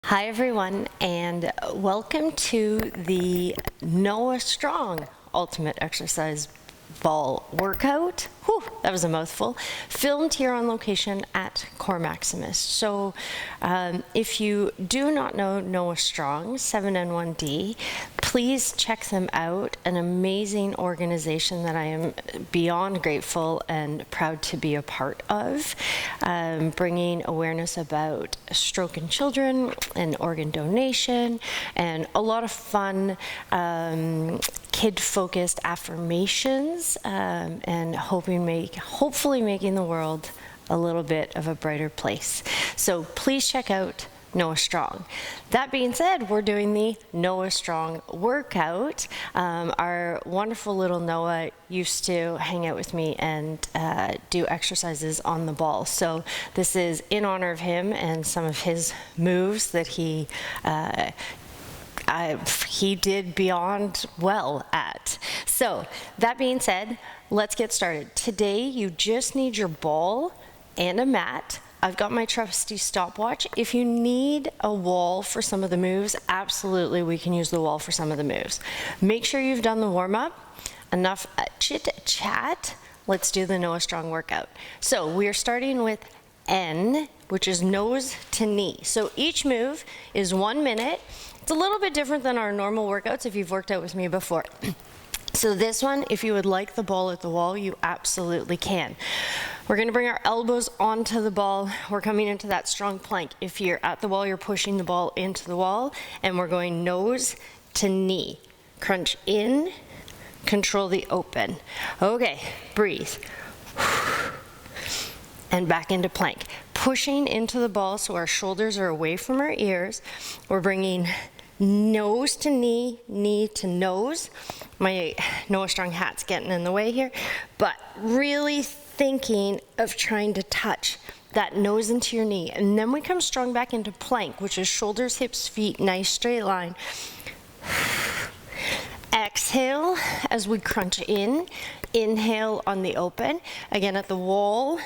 Hi everyone, and welcome to the Noah Strong Ultimate Exercise Ball workout. Whew, that was a mouthful. Filmed here on location at Core Maximus. So if you do not know Noah Strong, 7N1D, please check them out. An amazing organization that I am beyond grateful and proud to be a part of, bringing awareness about stroke in children and organ donation, and a lot of fun kid-focused affirmations, and hopefully making the world a little bit of a brighter place. So please check out Noah Strong. That being said, we're doing the Noah Strong workout. Our wonderful little Noah used to hang out with me and do exercises on the ball. So this is in honor of him and some of his moves that he did beyond well at. So that being said, let's get started. Today you just need your ball and a mat. I've got my trusty stopwatch. If you need a wall for some of the moves, absolutely we can use the wall for some of the moves. Make sure you've done the warm-up. Enough chit chat. Let's do the Noah Strong workout. So we are starting with N, which is nose to knee. So each move is 1 minute. It's a little bit different than our normal workouts if you've worked out with me before. So this one, if you would like the ball at the wall, you absolutely can. We're going to bring our elbows onto the ball. We're coming into that strong plank. If you're at the wall, you're pushing the ball into the wall, and we're going nose to knee. Crunch in, control the open. Okay, breathe. And back into plank. Pushing into the ball so our shoulders are away from our ears. We're bringing nose to knee, knee to nose. My Noah Strong hat's getting in the way here, but really thinking of trying to touch that nose into your knee. And then we come strong back into plank, which is shoulders, hips, feet, nice straight line. Exhale as we crunch in. Inhale on the open. Again at the wall.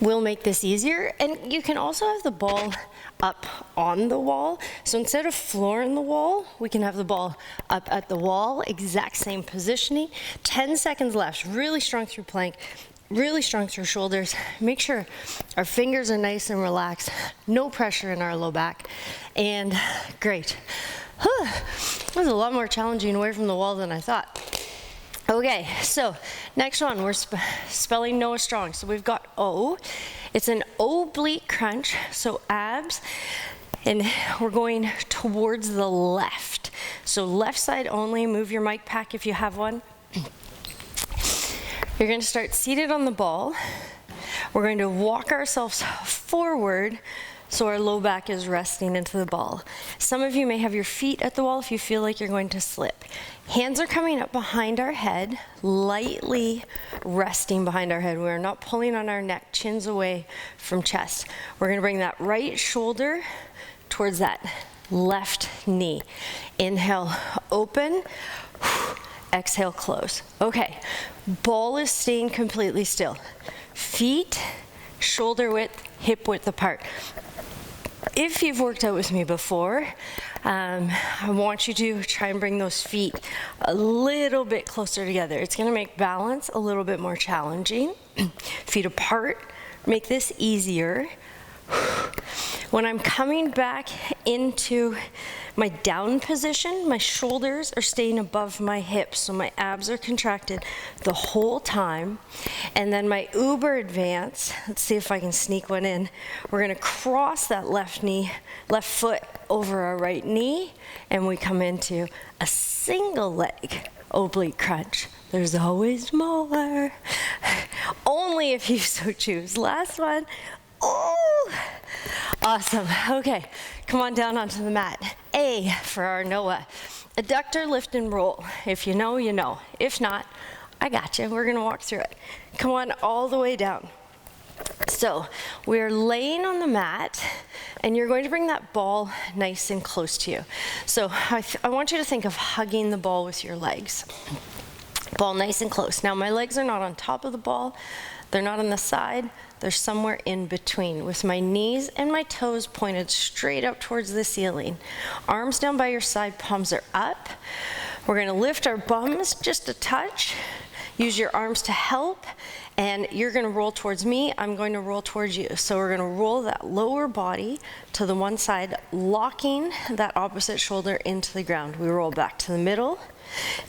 We'll make this easier, and you can also have the ball up on the wall. So instead of flooring the wall, we can have the ball up at the wall, exact same positioning. 10 seconds left, really strong through plank, really strong through shoulders. Make sure our fingers are nice and relaxed, no pressure in our low back, and great. That was a lot more challenging away from the wall than I thought. Okay, so next one, we're spelling Noah Strong. So we've got O. It's an oblique crunch, so abs, and we're going towards the left. So left side only, move your mic pack if you have one. You're going to start seated on the ball. We're going to walk ourselves forward so our low back is resting into the ball. Some of you may have your feet at the wall if you feel like you're going to slip. Hands are coming up behind our head, lightly resting behind our head. We're not pulling on our neck, chins away from chest. We're going to bring that right shoulder towards that left knee. Inhale, open. Exhale, close. Okay, ball is staying completely still. Feet, shoulder width, hip width apart. If you've worked out with me before, I want you to try and bring those feet a little bit closer together. It's going to make balance a little bit more challenging. Feet apart, make this easier. When I'm coming back into my down position, my shoulders are staying above my hips, so my abs are contracted the whole time. And then my uber advance, let's see if I can sneak one in. We're going to cross that left foot over our right knee, and we come into a single leg oblique crunch. There's always more. Only if you so choose. Last one. Oh, awesome. Okay, come on down onto the mat. A for our Noah. Adductor, lift, and roll. If you know, you know. If not, I got you. We're going to walk through it. Come on all the way down. So we're laying on the mat, and you're going to bring that ball nice and close to you. So I want you to think of hugging the ball with your legs. Ball nice and close. Now my legs are not on top of the ball. They're not on the side, they're somewhere in between, with my knees and my toes pointed straight up towards the ceiling. Arms down by your side, palms are up. We're gonna lift our bums just a touch. Use your arms to help, and you're gonna roll towards me, I'm going to roll towards you. So we're gonna roll that lower body to the one side, locking that opposite shoulder into the ground. We roll back to the middle,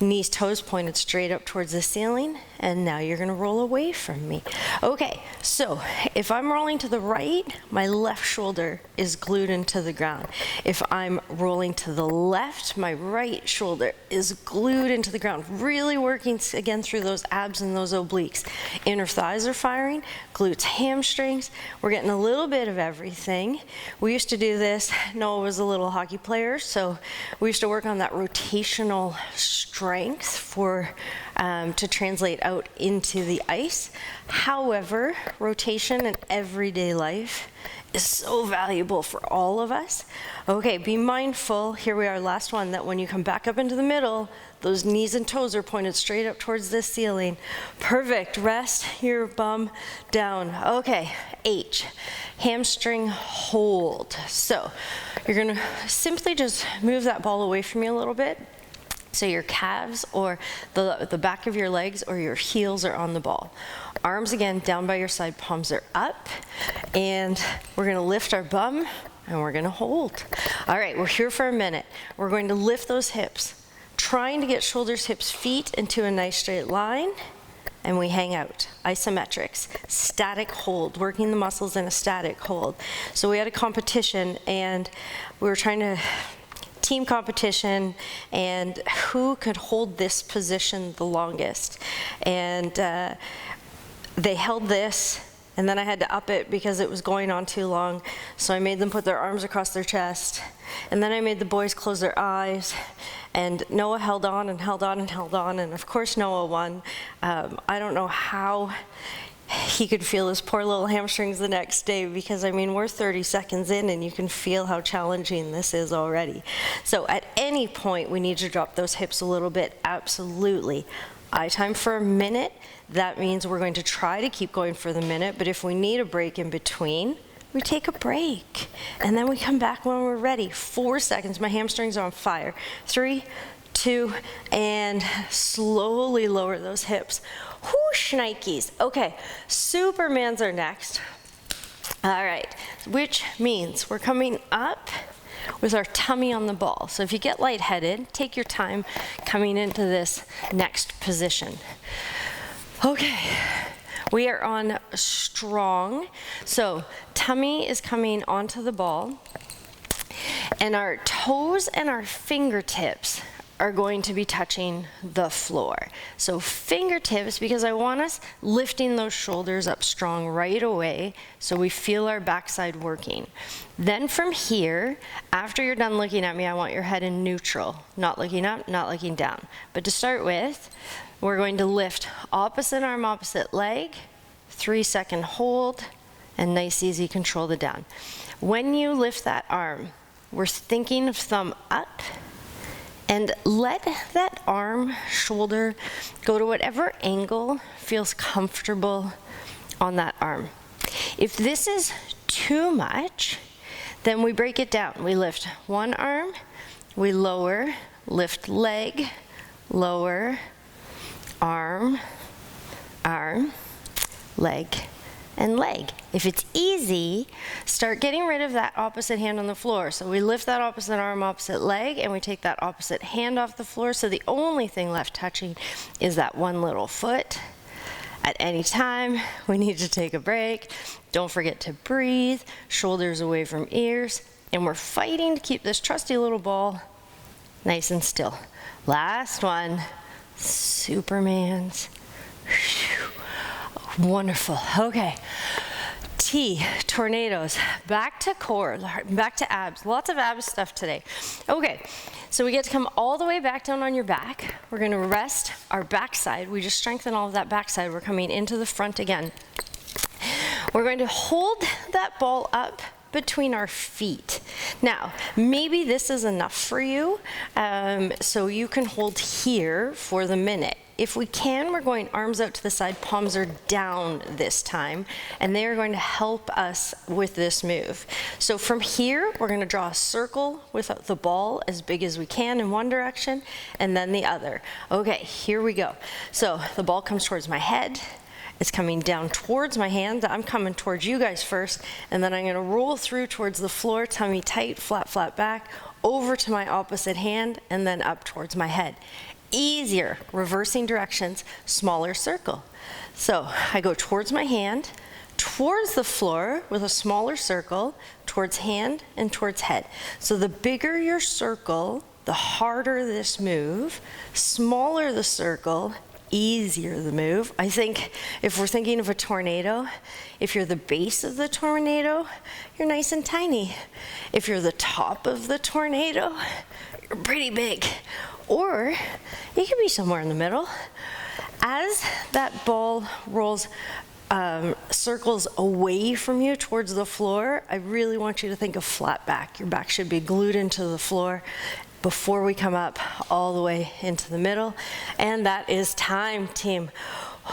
knees, toes pointed straight up towards the ceiling, and now you're gonna roll away from me. Okay, so if I'm rolling to the right, my left shoulder is glued into the ground. If I'm rolling to the left, my right shoulder is glued into the ground. Really working again through those abs and those obliques. Inner thighs are firing, glutes, hamstrings. We're getting a little bit of everything. We used to do this, Noah was a little hockey player, so we used to work on that rotational strength for to translate out into the ice. However, rotation in everyday life is so valuable for all of us. Okay, be mindful, here we are, last one, that when you come back up into the middle, those knees and toes are pointed straight up towards the ceiling. Perfect, rest your bum down. Okay, H, hamstring hold. So you're gonna simply just move that ball away from you a little bit. So your calves or the back of your legs or your heels are on the ball. Arms again down by your side, palms are up, and we're gonna lift our bum and we're gonna hold. All right, we're here for a minute. We're going to lift those hips, trying to get shoulders, hips, feet into a nice straight line, and we hang out. Isometrics, static hold, working the muscles in a static hold. So we had a competition and we were trying to team competition and who could hold this position the longest. And they held this, and then I had to up it because it was going on too long. So I made them put their arms across their chest, and then I made the boys close their eyes, and Noah held on and held on and held on, and of course Noah won. I don't know how he could feel his poor little hamstrings the next day, because I mean, we're 30 seconds in and you can feel how challenging this is already. So at any point we need to drop those hips a little bit, absolutely. Eye time for a minute, that means we're going to try to keep going for the minute, but if we need a break in between, we take a break and then we come back when we're ready. 4 seconds, my hamstrings are on fire. 3, 2, and slowly lower those hips. Whoosh, Nikes. Okay, Supermans are next. All right, which means we're coming up with our tummy on the ball. So if you get lightheaded, take your time coming into this next position. Okay, we are on strong. So tummy is coming onto the ball, and our toes and our fingertips are going to be touching the floor. So fingertips, because I want us lifting those shoulders up strong right away so we feel our backside working. Then from here, after you're done looking at me, I want your head in neutral, not looking up, not looking down. But to start with, we're going to lift opposite arm, opposite leg, 3-second hold, and nice, easy, control the down. When you lift that arm, we're thinking of thumb up, and let that arm, shoulder go to whatever angle feels comfortable on that arm. If this is too much, then we break it down. We lift one arm, we lower, lift leg, lower, arm, arm, leg, and leg. If it's easy, start getting rid of that opposite hand on the floor. So we lift that opposite arm, opposite leg, and we take that opposite hand off the floor. So the only thing left touching is that one little foot. At any time, we need to take a break. Don't forget to breathe, shoulders away from ears, and we're fighting to keep this trusty little ball nice and still. Last one, Supermans. Wonderful. Okay. T, tornadoes. Back to core, back to abs. Lots of abs stuff today. Okay, so we get to come all the way back down on your back. We're going to rest our backside. We just strengthen all of that backside. We're coming into the front again. We're going to hold that ball up between our feet. Now, maybe this is enough for you, so you can hold here for the minute. If we can, we're going arms out to the side, palms are down this time, and they are going to help us with this move. So from here, we're gonna draw a circle with the ball as big as we can in one direction, and then the other. Okay, here we go. So the ball comes towards my head, it's coming down towards my hand. I'm coming towards you guys first, and then I'm gonna roll through towards the floor, tummy tight, flat, flat back, over to my opposite hand, and then up towards my head. Easier, reversing directions, smaller circle. So I go towards my hand, towards the floor with a smaller circle, towards hand and towards head. So the bigger your circle, the harder this move, smaller the circle, easier the move. I think if we're thinking of a tornado, if you're the base of the tornado, you're nice and tiny. If you're the top of the tornado, you're pretty big. Or you could be somewhere in the middle. As that ball rolls, circles away from you towards the floor, I really want you to think of flat back. Your back should be glued into the floor before we come up all the way into the middle. And that is time, team.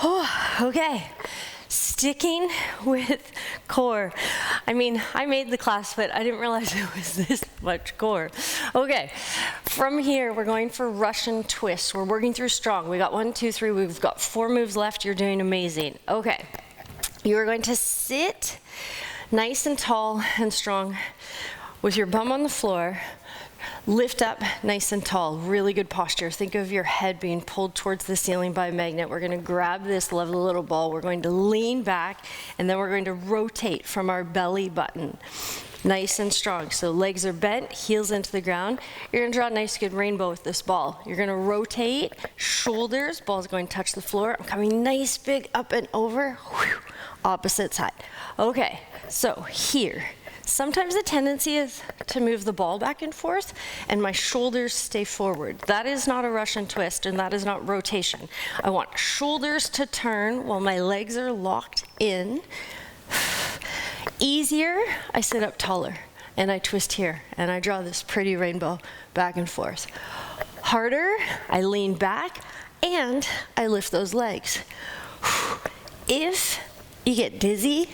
Oh, okay, sticking with core. I mean, I made the class, but I didn't realize it was this much core. Okay, from here, we're going for Russian twists. We're working through strong. We got 1, 2, 3, we've got 4 moves left. You're doing amazing. Okay, you are going to sit nice and tall and strong with your bum on the floor. Lift up nice and tall, really good posture. Think of your head being pulled towards the ceiling by a magnet. We're going to grab this lovely little ball. We're going to lean back, and then we're going to rotate from our belly button. Nice and strong. So legs are bent, heels into the ground. You're going to draw a nice good rainbow with this ball. You're going to rotate, shoulders, ball's going to touch the floor. I'm coming nice big up and over. Whew. Opposite side. Okay, so here. Sometimes the tendency is to move the ball back and forth, and my shoulders stay forward. That is not a Russian twist, and that is not rotation. I want shoulders to turn while my legs are locked in. Easier, I sit up taller, and I twist here, and I draw this pretty rainbow back and forth. Harder, I lean back, and I lift those legs. If you get dizzy,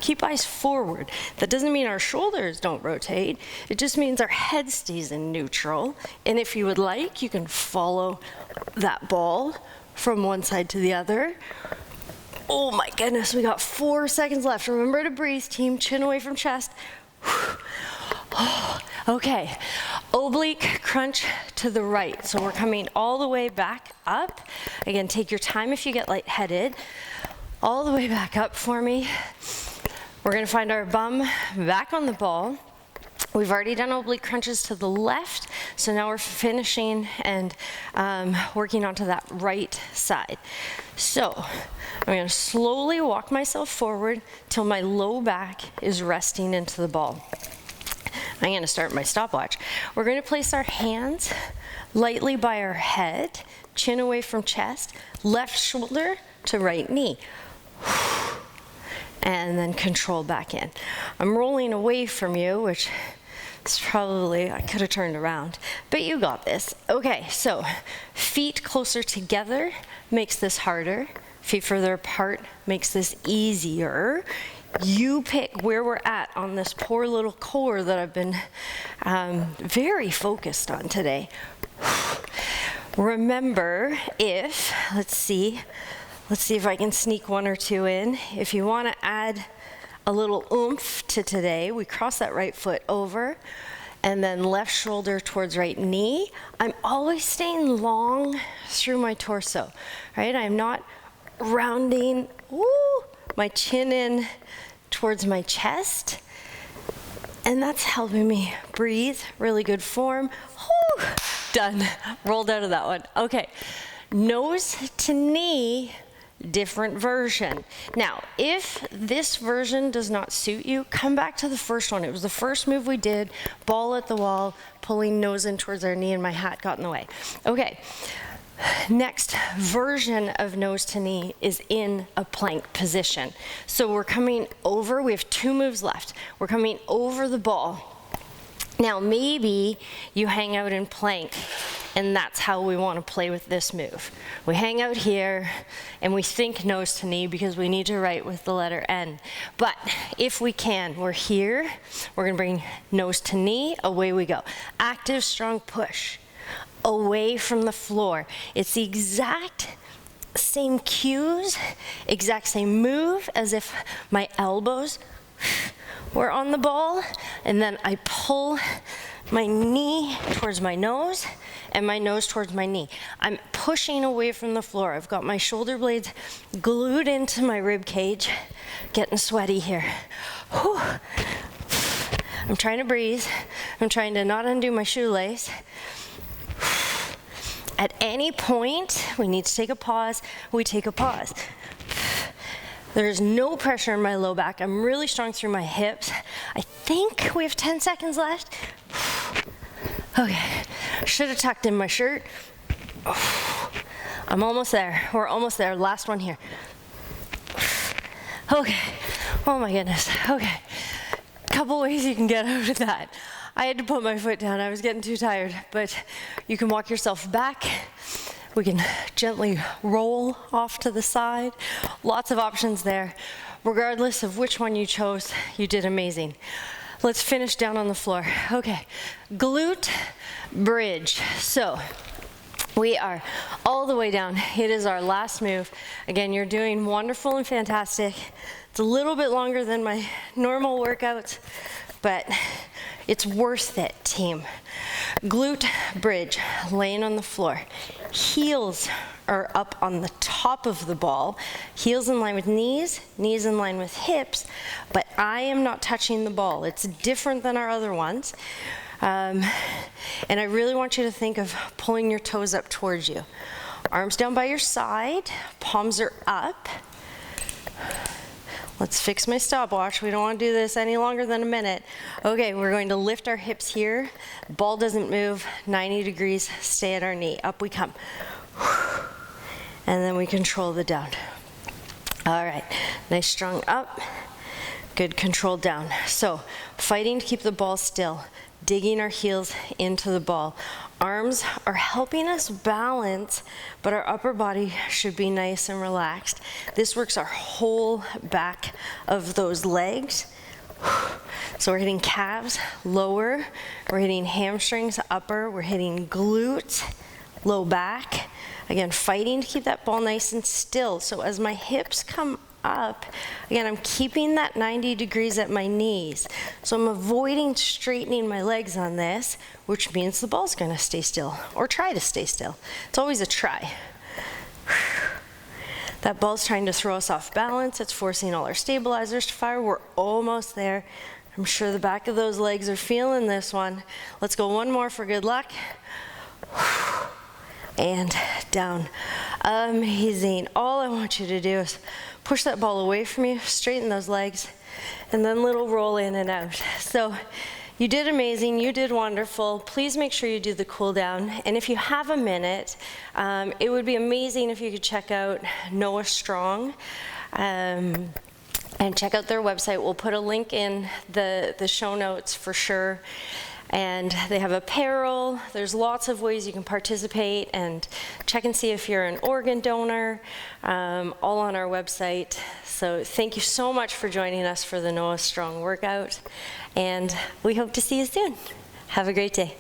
keep eyes forward. That doesn't mean our shoulders don't rotate. It just means our head stays in neutral. And if you would like, you can follow that ball from one side to the other. Oh my goodness, we got 4 seconds left. Remember to breathe, team. Chin away from chest. Okay, oblique crunch to the right. So we're coming all the way back up. Again, take your time if you get lightheaded. All the way back up for me. We're gonna find our bum back on the ball. We've already done oblique crunches to the left, so now we're finishing and working onto that right side. So I'm gonna slowly walk myself forward till my low back is resting into the ball. I'm gonna start my stopwatch. We're gonna place our hands lightly by our head, chin away from chest, left shoulder to right knee. And then control back in. I'm rolling away from you, which is probably, I could have turned around, but you got this. Okay, so feet closer together makes this harder. Feet further apart makes this easier. You pick where we're at on this poor little core that I've been very focused on today. Remember, let's see if I can sneak 1 or 2 in. If you want to add a little oomph to today, we cross that right foot over and then left shoulder towards right knee. I'm always staying long through my torso, right? I'm not rounding my chin in towards my chest. And that's helping me breathe. Really good form. Whew, done. Rolled out of that one. Okay, nose to knee. Different version. Now, if this version does not suit you, come back to the first one. It was the first move we did, ball at the wall, pulling nose in towards our knee, and my hat got in the way. Okay, next version of nose to knee is in a plank position. So we're coming over, we have 2 moves left. We're coming over the ball. Now, maybe you hang out in plank And that's how we want to play with this move. We hang out here and we think nose to knee because we need to write with the letter N. But if we can, we're here, we're gonna bring nose to knee, away we go. Active, strong push, away from the floor. It's the exact same cues, exact same move as if my elbows were on the ball, and then I pull my knee towards my nose and my nose towards my knee. I'm pushing away from the floor. I've got my shoulder blades glued into my rib cage, getting sweaty here. Whew. I'm trying to breathe. I'm trying to not undo my shoelace. At any point, we need to take a pause. We take a pause. There's no pressure in my low back. I'm really strong through my hips. I think we have 10 seconds left. Okay, should have tucked in my shirt. I'm almost there. We're almost there. Last one here. Okay, oh my goodness. Okay, couple ways you can get out of that. I had to put my foot down. I was getting too tired, but you can walk yourself back. We can gently roll off to the side. Lots of options there. Regardless of which one you chose, you did amazing. Let's finish down on the floor. Okay, glute bridge. So we are all the way down. It is our last move. Again, you're doing wonderful and fantastic. It's a little bit longer than my normal workouts, but it's worth it, team. Glute bridge, laying on the floor. Heels are up on the top of the ball. Heels in line with knees, knees in line with hips, but I am not touching the ball. It's different than our other ones. And I really want you to think of pulling your toes up towards you. Arms down by your side, palms are up. Let's fix my stopwatch. We don't want to do this any longer than a minute. Okay, we're going to lift our hips here. Ball doesn't move, 90 degrees, stay at our knee. Up we come. And then we control the down. All right, nice strong up. Good control down. So, fighting to keep the ball still, digging our heels into the ball. Arms are helping us balance, but our upper body should be nice and relaxed. This works our whole back of those legs. So we're hitting calves, lower. We're hitting hamstrings, upper. We're hitting glutes, low back. Again, fighting to keep that ball nice and still. So as my hips come up, again, I'm keeping that 90 degrees at my knees. So I'm avoiding straightening my legs on this, which means the ball's gonna stay still, or try to stay still. It's always a try. That ball's trying to throw us off balance. It's forcing all our stabilizers to fire. We're almost there. I'm sure the back of those legs are feeling this one. Let's go one more for good luck. And down. Amazing. All I want you to do is push that ball away from you, straighten those legs, and then little roll in and out. So you did amazing, you did wonderful. Please make sure you do the cool down. And if you have a minute, it would be amazing if you could check out Noah Strong. And check out their website. We'll put a link in the show notes for sure. And they have apparel. There's lots of ways you can participate, and check and see if you're an organ donor, all on our website. So thank you so much for joining us for the Noah Strong workout, and we hope to see you soon. Have a great day.